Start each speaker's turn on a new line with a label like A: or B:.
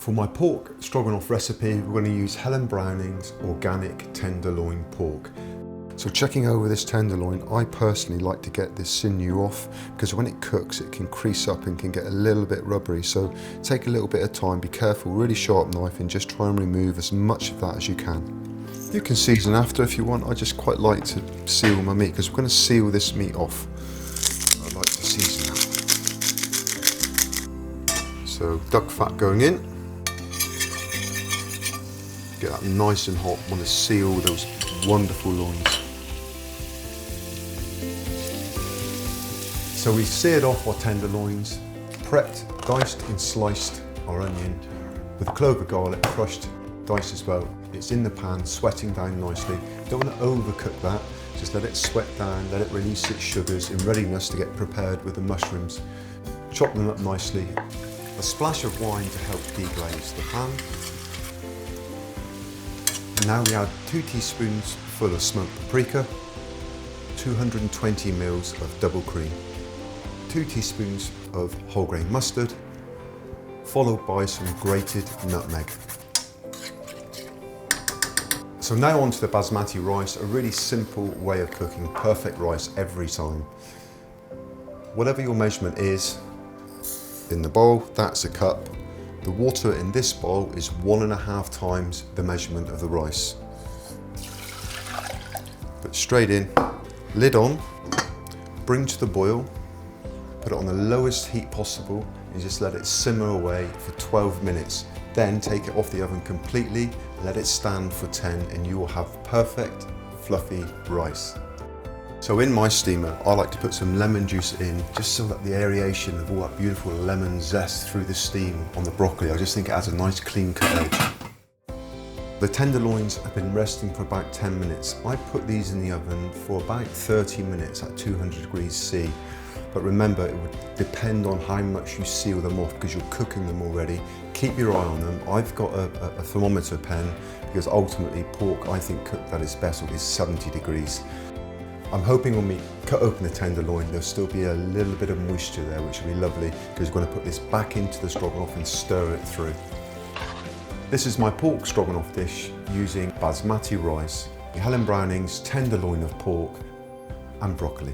A: For my pork stroganoff recipe, we're going to use Helen Browning's organic tenderloin pork. So checking over this tenderloin, I personally like to get this sinew off because when it cooks it can crease up and can get a little bit rubbery. So take a little bit of time, be careful, really sharp knife, and just try and remove as much of that as you can. You can season after if you want. I just quite like to seal my meat because we're going to seal this meat off. I like to season that. So duck fat going in. Get that nice and hot. Want to seal those wonderful loins. So we've seared off our tenderloins, prepped, diced and sliced our onion with a clove of garlic, crushed, diced as well. It's in the pan, sweating down nicely. Don't want to overcook that, just let it sweat down, let it release its sugars in readiness to get prepared with the mushrooms. Chop them up nicely. A splash of wine to help deglaze the pan. Now we add 2 teaspoons full of smoked paprika, 220 ml of double cream, 2 teaspoons of whole grain mustard, followed by some grated nutmeg. So now onto the basmati rice, a really simple way of cooking perfect rice every time. Whatever your measurement is in the bowl, that's a cup. The water in this bowl is 1.5 times the measurement of the rice. Put straight in, lid on, bring to the boil, put it on the lowest heat possible and just let it simmer away for 12 minutes. Then take it off the oven completely, let it stand for 10 and you will have perfect fluffy rice. So in my steamer, I like to put some lemon juice in, just so that the aeration of all that beautiful lemon zest through the steam on the broccoli, I just think it adds a nice clean cut edge. The tenderloins have been resting for about 10 minutes. I put these in the oven for about 30 minutes at 200 degrees C. But remember, it would depend on how much you seal them off because you're cooking them already. Keep your eye on them. I've got a thermometer pen because ultimately pork, I think, cooked at its best is 70 degrees. I'm hoping when we cut open the tenderloin, there'll still be a little bit of moisture there, which will be lovely because we're going to put this back into the stroganoff and stir it through. This is my pork stroganoff dish using basmati rice, Helen Browning's tenderloin of pork and broccoli.